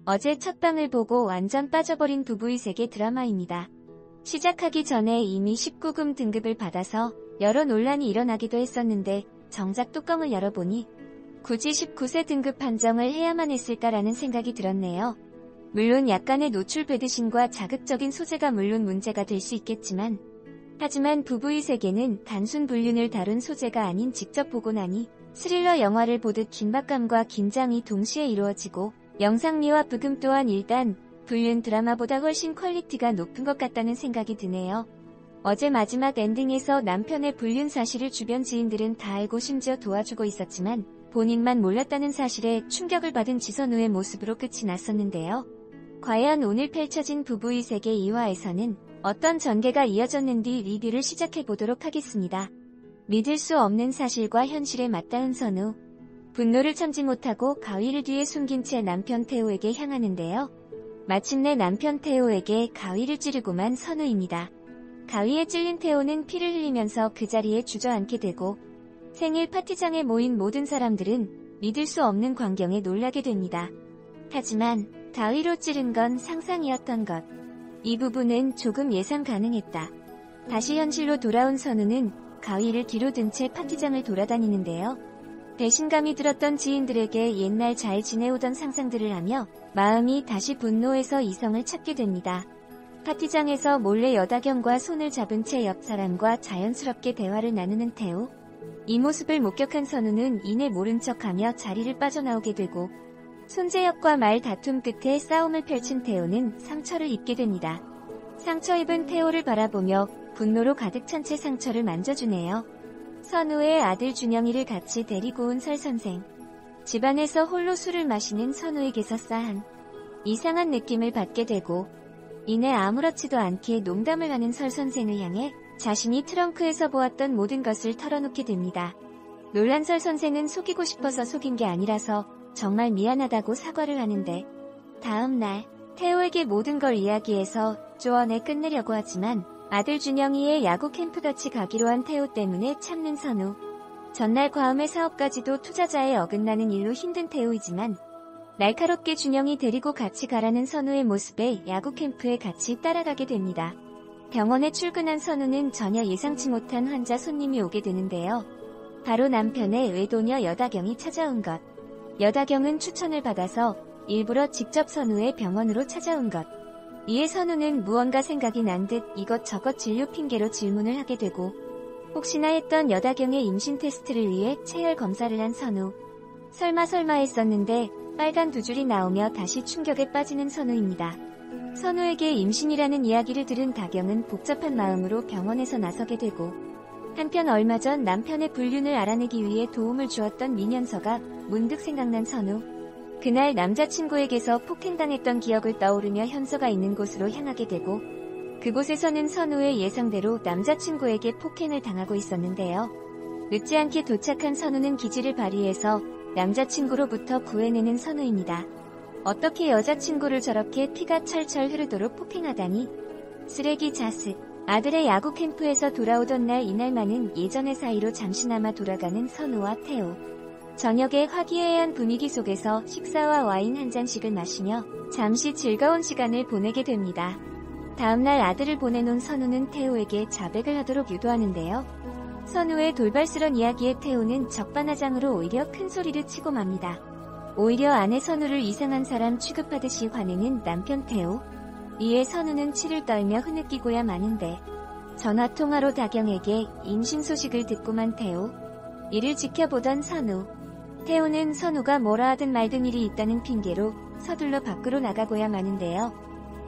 어제 첫 방을 보고 완전 빠져버린 부부의 세계 드라마입니다. 시작하기 전에 이미 19금 등급을 받아서 여러 논란이 일어나기도 했었는데 정작 뚜껑을 열어보니 굳이 19세 등급 판정을 해야만 했을까라는 생각이 들었네요. 물론 약간의 노출 배드신과 자극적인 소재가 물론 문제가 될 수 있겠지만 하지만 부부의 세계는 단순 불륜을 다룬 소재가 아닌 직접 보고 나니 스릴러 영화를 보듯 긴박감과 긴장이 동시에 이루어지고 영상미와 부금 또한 일단 불륜 드라마보다 훨씬 퀄리티가 높은 것 같다는 생각이 드네요. 어제 마지막 엔딩에서 남편의 불륜 사실을 주변 지인들은 다 알고 심지어 도와주고 있었지만 본인만 몰랐다는 사실에 충격을 받은 지선우의 모습으로 끝이 났었는데요. 과연 오늘 펼쳐진 부부의 세계 2화에서는 어떤 전개가 이어졌는지 리뷰를 시작해보도록 하겠습니다. 믿을 수 없는 사실과 현실에 맞닿은 선우. 분노를 참지 못하고 가위를 뒤에 숨긴 채 남편 태호에게 향하는데요. 마침내 남편 태호에게 가위를 찌르고만 선우입니다. 가위에 찔린 태호는 피를 흘리면서 그 자리에 주저앉게 되고 생일 파티장에 모인 모든 사람들은 믿을 수 없는 광경에 놀라게 됩니다. 하지만 가위로 찌른 건 상상이었던 것. 이 부분은 조금 예상 가능했다. 다시 현실로 돌아온 선우는 가위를 뒤로 든 채 파티장을 돌아다니는데요. 배신감이 들었던 지인들에게 옛날 잘 지내오던 상상들을 하며 마음이 다시 분노해서 이성을 찾게 됩니다. 파티장에서 몰래 여다경과 손을 잡은 채 옆 사람과 자연스럽게 대화를 나누는 태호. 이 모습을 목격한 선우는 이내 모른 척하며 자리를 빠져나오게 되고 손재혁과 말 다툼 끝에 싸움을 펼친 태호는 상처를 입게 됩니다. 상처 입은 태호를 바라보며 분노로 가득 찬 채 상처를 만져주네요. 선우의 아들 준영이를 같이 데리고 온 설 선생. 집안에서 홀로 술을 마시는 선우에게서 싸한 이상한 느낌을 받게 되고 이내 아무렇지도 않게 농담을 하는 설 선생을 향해 자신이 트렁크에서 보았던 모든 것을 털어놓게 됩니다. 놀란 설 선생은 속이고 싶어서 속인 게 아니라서 정말 미안하다고 사과를 하는데 다음날 태호에게 모든 걸 이야기해서 조언에 끝내려고 하지만 아들 준영이의 야구 캠프 같이 가기로 한 태호 때문에 참는 선우. 전날 과음의 사업까지도 투자자에 어긋나는 일로 힘든 태호이지만 날카롭게 준영이 데리고 같이 가라는 선우의 모습에 야구 캠프에 같이 따라가게 됩니다. 병원에 출근한 선우는 전혀 예상치 못한 환자 손님이 오게 되는데요. 바로 남편의 외도녀 여다경이 찾아온 것. 여다경은 추천을 받아서 일부러 직접 선우의 병원으로 찾아온 것. 이에 선우는 무언가 생각이 난 듯 이것저것 진료 핑계로 질문을 하게 되고 혹시나 했던 여다경의 임신 테스트를 위해 체열 검사를 한 선우. 설마 했었는데 빨간 두 줄이 나오며 다시 충격에 빠지는 선우입니다. 선우에게 임신이라는 이야기를 들은 다경은 복잡한 마음으로 병원에서 나서게 되고 한편 얼마 전 남편의 불륜을 알아내기 위해 도움을 주었던 민현서가 문득 생각난 선우. 그날 남자친구에게서 폭행당했던 기억을 떠오르며 현서가 있는 곳으로 향하게 되고 그곳에서는 선우의 예상대로 남자친구에게 폭행을 당하고 있었는데요. 늦지 않게 도착한 선우는 기지를 발휘해서 남자친구로부터 구해내는 선우입니다. 어떻게 여자친구를 저렇게 피가 철철 흐르도록 폭행하다니. 쓰레기 자식. 아들의 야구 캠프에서 돌아오던 날 이날만은 예전의 사이로 잠시나마 돌아가는 선우와 태호. 저녁에 화기애애한 분위기 속에서 식사와 와인 한 잔씩을 마시며 잠시 즐거운 시간을 보내게 됩니다. 다음날 아들을 보내놓은 선우는 태호에게 자백을 하도록 유도하는데요. 선우의 돌발스런 이야기에 태호는 적반하장으로 오히려 큰 소리를 치고 맙니다. 오히려 아내 선우를 이상한 사람 취급하듯이 화내는 남편 태호. 이에 선우는 치를 떨며 흐느끼고야 마는데 전화통화로 다경에게 임신 소식을 듣고만 태호. 이를 지켜보던 선우. 태호는 선우가 뭐라 하든 말든 일이 있다는 핑계로 서둘러 밖으로 나가고야 마는데요.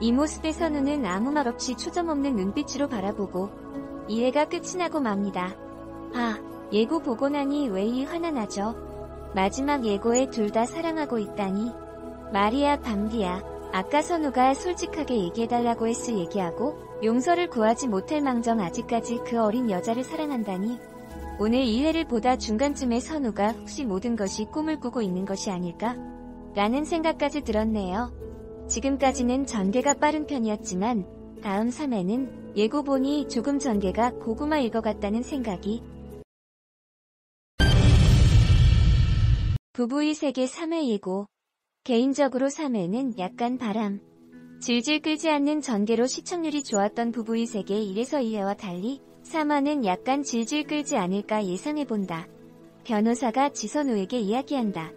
이 모습에 선우는 아무 말 없이 초점 없는 눈빛으로 바라보고 이해가 끝이 나고 맙니다. 아, 예고 보고 나니 왜 이 화나 나죠? 마지막 예고에 둘 다 사랑하고 있다니. 말이야 밤비야. 아까 선우가 솔직하게 얘기해달라고 했을 얘기하고 용서를 구하지 못할 망정 아직까지 그 어린 여자를 사랑한다니. 오늘 이 회를 보다 중간쯤에 선우가 혹시 모든 것이 꿈을 꾸고 있는 것이 아닐까? 라는 생각까지 들었네요. 지금까지는 전개가 빠른 편이었지만 다음 3회는 예고 보니 조금 전개가 고구마일 것 같다는 생각이. 부부의 세계 3회 예고. 개인적으로 3회는 약간 바람. 질질 끌지 않는 전개로 시청률이 좋았던 부부의 세계 1에서 2회와 달리 3화는 약간 질질 끌지 않을까 예상해본다. 변호사가 지선우에게 이야기한다.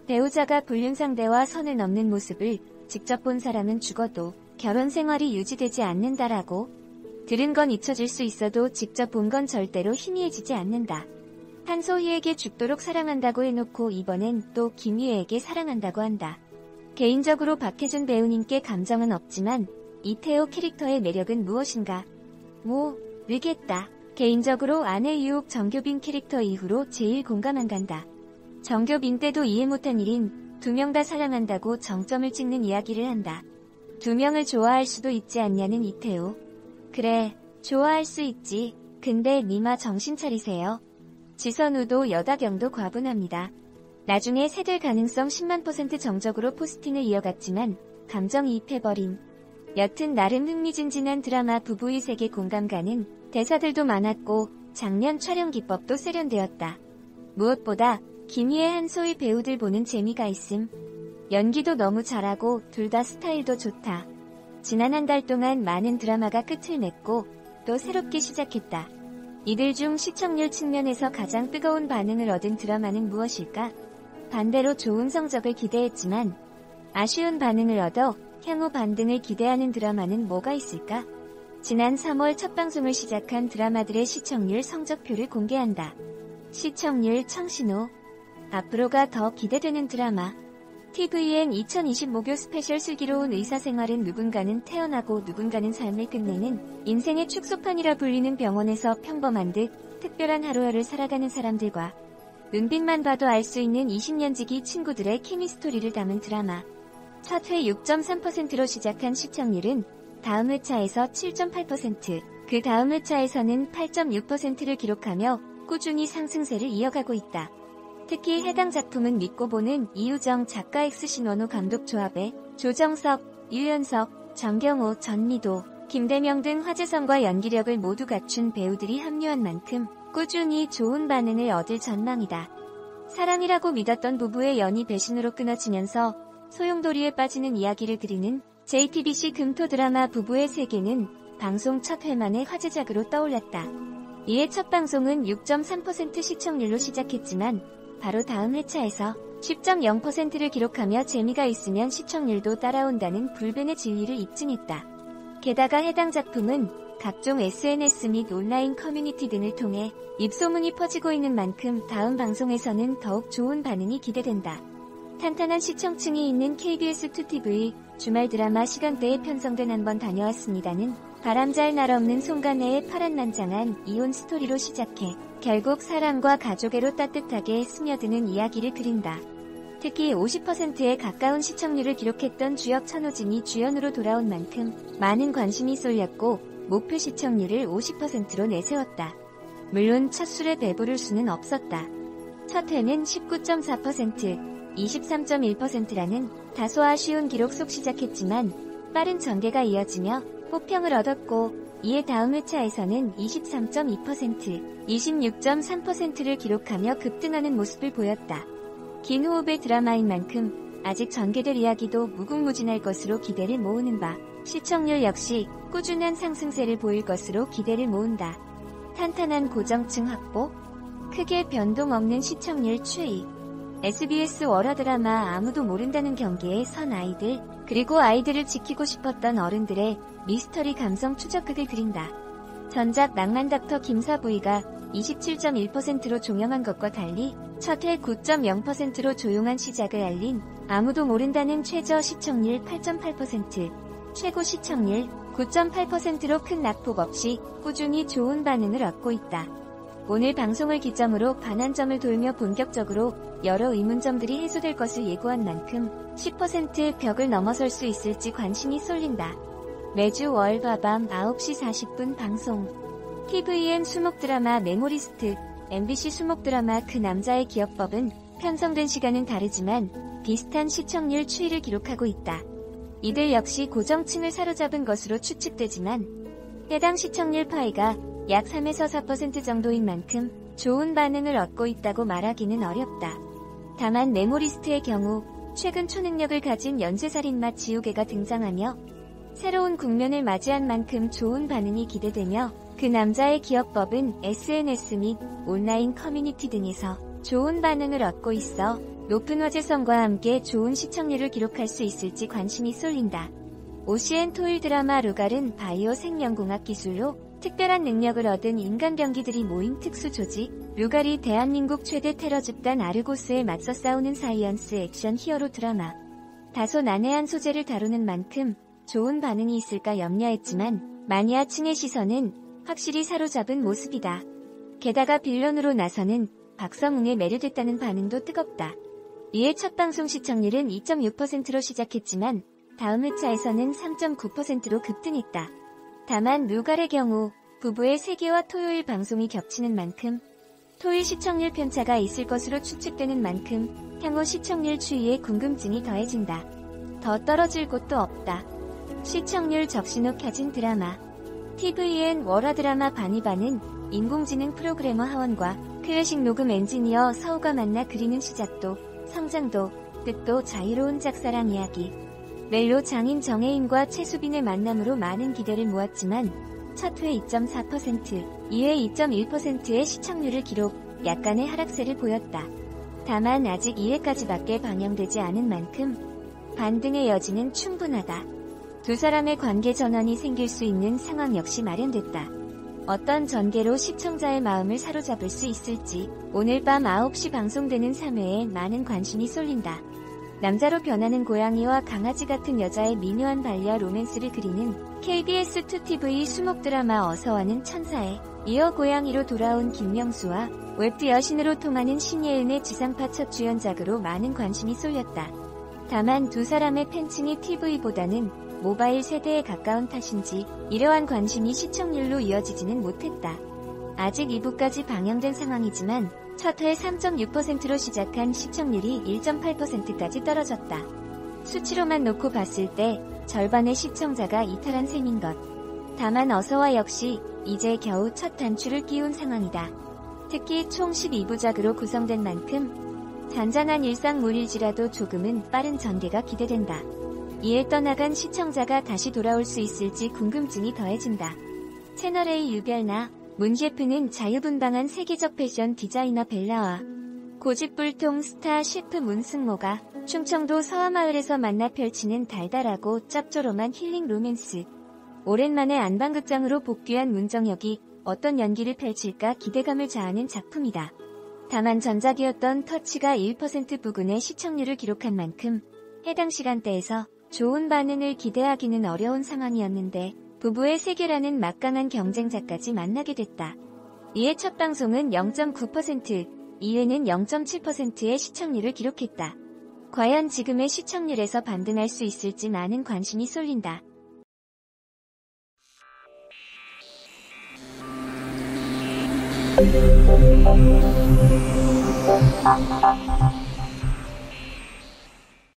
배우자가 불륜상대와 선을 넘는 모습을 직접 본 사람은 죽어도 결혼 생활이 유지되지 않는다라고. 들은 건 잊혀질 수 있어도 직접 본 건 절대로 희미해지지 않는다. 한소희에게 죽도록 사랑한다고 해놓고 이번엔 또 김희애에게 사랑한다고 한다. 개인적으로 박해준 배우님께 감정은 없지만 이태호 캐릭터의 매력은 무엇인가? 모르겠다. 개인적으로 아내 유혹 정교빈 캐릭터 이후로 제일 공감한단다. 정교빈 때도 이해 못한 일인 두 명 다 사랑한다고 정점을 찍는 이야기를 한다. 두 명을 좋아할 수도 있지 않냐는 이태호. 그래, 좋아할 수 있지. 근데 니마 정신 차리세요. 지선우도 여다경도 과분합니다. 나중에 새될 가능성 10만% 정적으로 포스팅을 이어갔지만 감정이입해버림. 여튼 나름 흥미진진한 드라마 부부의 세계 공감 가는 대사들도 많았고 장면 촬영 기법도 세련되었다. 무엇보다 김희애 한소희 배우들 보는 재미가 있음. 연기도 너무 잘하고 둘 다 스타일도 좋다. 지난 한 달 동안 많은 드라마가 끝을 맺고 또 새롭게 시작했다. 이들 중 시청률 측면에서 가장 뜨거운 반응을 얻은 드라마는 무엇일까? 반대로 좋은 성적을 기대했지만 아쉬운 반응을 얻어 향후 반등을 기대하는 드라마는 뭐가 있을까? 지난 3월 첫 방송을 시작한 드라마들의 시청률 성적표를 공개한다. 시청률 청신호. 앞으로가 더 기대되는 드라마. TVN 2020 목요 스페셜 슬기로운 의사생활은 누군가는 태어나고 누군가는 삶을 끝내는 인생의 축소판이라 불리는 병원에서 평범한 듯 특별한 하루하루를 살아가는 사람들과 눈빛만 봐도 알 수 있는 20년지기 친구들의 케미스토리를 담은 드라마. 첫 회 6.3%로 시작한 시청률은 다음 회차에서 7.8%, 그 다음 회차에서는 8.6%를 기록하며 꾸준히 상승세를 이어가고 있다. 특히 해당 작품은 믿고 보는 이우정 작가 엑스신원호 감독 조합에 조정석, 유연석, 정경호, 전미도, 김대명 등 화제성과 연기력을 모두 갖춘 배우들이 합류한 만큼 꾸준히 좋은 반응을 얻을 전망이다. 사랑이라고 믿었던 부부의 연이 배신으로 끊어지면서 소용돌이에 빠지는 이야기를 그리는 JTBC 금토 드라마 부부의 세계는 방송 첫 회만의 화제작으로 떠올랐다. 이에 첫 방송은 6.3% 시청률로 시작했지만 바로 다음 회차에서 10.0%를 기록하며 재미가 있으면 시청률도 따라온다는 불변의 진리를 입증했다. 게다가 해당 작품은 각종 SNS 및 온라인 커뮤니티 등을 통해 입소문이 퍼지고 있는 만큼 다음 방송에서는 더욱 좋은 반응이 기대된다. 탄탄한 시청층이 있는 KBS2TV 주말 드라마 시간대에 편성된 한번 다녀왔습니다는 바람 잘 날 없는 송가네의 파란만장한 이혼 스토리로 시작해 결국 사랑과 가족애로 따뜻하게 스며드는 이야기를 그린다. 특히 50%에 가까운 시청률을 기록했던 주역 천호진이 주연으로 돌아온 만큼 많은 관심이 쏠렸고 목표 시청률을 50%로 내세웠다. 물론 첫 술에 배부를 수는 없었다. 첫 회는 19.4%, 23.1%라는 다소 아쉬운 기록 속 시작했지만 빠른 전개가 이어지며 호평을 얻었고 이에 다음 회차에서는 23.2%, 26.3%를 기록하며 급등하는 모습을 보였다. 긴 호흡의 드라마인 만큼 아직 전개될 이야기도 무궁무진할 것으로 기대를 모으는 바 시청률 역시 꾸준한 상승세를 보일 것으로 기대를 모은다. 탄탄한 고정층 확보, 크게 변동 없는 시청률 추이. SBS 월화 드라마 아무도 모른다는 경계에 선 아이들, 그리고 아이들을 지키고 싶었던 어른들의 미스터리 감성 추적극을 그린다. 전작 낭만 닥터 김사부이가 27.1%로 종영한 것과 달리 첫 회 9.0%로 조용한 시작을 알린 아무도 모른다는 최저 시청률 8.8%, 최고 시청률 9.8%로 큰 낙폭 없이 꾸준히 좋은 반응을 얻고 있다. 오늘 방송을 기점으로 반환점을 돌며 본격적으로 여러 의문점들이 해소될 것을 예고한 만큼 10% 벽을 넘어설 수 있을지 관심이 쏠린다. 매주 월화 밤 9시 40분 방송. TVN 수목 드라마 메모리스트, MBC 수목 드라마 그 남자의 기억법은 편성된 시간은 다르지만 비슷한 시청률 추이를 기록하고 있다. 이들 역시 고정층을 사로잡은 것으로 추측되지만 해당 시청률 파이가 약 3에서 4% 정도인 만큼 좋은 반응을 얻고 있다고 말하기는 어렵다. 다만 메모리스트의 경우 최근 초능력을 가진 연쇄살인마 지우개가 등장하며 새로운 국면을 맞이한 만큼 좋은 반응이 기대되며 그 남자의 기억법은 SNS 및 온라인 커뮤니티 등에서 좋은 반응을 얻고 있어 높은 화제성과 함께 좋은 시청률을 기록할 수 있을지 관심이 쏠린다. OCN 토일 드라마 루갈은 바이오 생명공학 기술로 특별한 능력을 얻은 인간 병기들이 모인 특수 조직 루갈이 대한민국 최대 테러 집단 아르고스에 맞서 싸우는 사이언스 액션 히어로 드라마. 다소 난해한 소재를 다루는 만큼 좋은 반응이 있을까 염려했지만 마니아층의 시선은 확실히 사로잡은 모습이다. 게다가 빌런으로 나서는 박성웅에 매료됐다는 반응도 뜨겁다. 이에 첫 방송 시청률은 2.6%로 시작했지만 다음 회차에서는 3.9%로 급등했다. 다만 루갈의 경우 부부의 세계와 토요일 방송이 겹치는 만큼 토일 시청률 편차가 있을 것으로 추측되는 만큼 향후 시청률 추이에 궁금증이 더해진다. 더 떨어질 곳도 없다. 시청률 적신호 켜진 드라마. TVN 월화 드라마 바니바는 인공지능 프로그래머 하원과 클래식 녹음 엔지니어 서우가 만나 그리는 시작도, 성장도, 뜻도 자유로운 짝사랑 이야기. 멜로 장인 정혜인과 최수빈의 만남으로 많은 기대를 모았지만 첫 회 2.4%, 2회 2.1%의 시청률을 기록, 약간의 하락세를 보였다. 다만 아직 2회까지밖에 방영되지 않은 만큼 반등의 여지는 충분하다. 두 사람의 관계 전환이 생길 수 있는 상황 역시 마련됐다. 어떤 전개로 시청자의 마음을 사로잡을 수 있을지 오늘 밤 9시 방송되는 3회에 많은 관심이 쏠린다. 남자로 변하는 고양이와 강아지 같은 여자의 미묘한 반려 로맨스를 그리는 KBS2TV 수목 드라마 어서와는 천사에 이어 고양이로 돌아온 김명수와 웹드 여신으로 통하는 신예은의 지상파 첫 주연작으로 많은 관심이 쏠렸다. 다만 두 사람의 팬층이 TV보다는 모바일 세대에 가까운 탓인지 이러한 관심이 시청률로 이어지지는 못했다. 아직 2부까지 방영된 상황이지만 첫 회 3.6%로 시작한 시청률이 1.8%까지 떨어졌다. 수치로만 놓고 봤을 때 절반의 시청자가 이탈한 셈인 것. 다만 어서와 역시 이제 겨우 첫 단추를 끼운 상황이다. 특히 총 12부작으로 구성된 만큼 잔잔한 일상물일지라도 조금은 빠른 전개가 기대된다. 이에 떠나간 시청자가 다시 돌아올 수 있을지 궁금증이 더해진다. 채널A 유별나 문셰프는 자유분방한 세계적 패션 디자이너 벨라와 고집불통 스타 셰프 문승모가 충청도 서화마을에서 만나 펼치는 달달하고 짭조름한 힐링 로맨스. 오랜만에 안방극장으로 복귀한 문정혁이 어떤 연기를 펼칠까 기대감을 자아낸 작품이다. 다만 전작이었던 터치가 1% 부근의 시청률을 기록한 만큼 해당 시간대에서 좋은 반응을 기대하기는 어려운 상황이었는데 부부의 세계라는 막강한 경쟁자까지 만나게 됐다. 이에 첫 방송은 0.9%, 2회는 0.7%의 시청률을 기록했다. 과연 지금의 시청률에서 반등할 수 있을지 많은 관심이 쏠린다.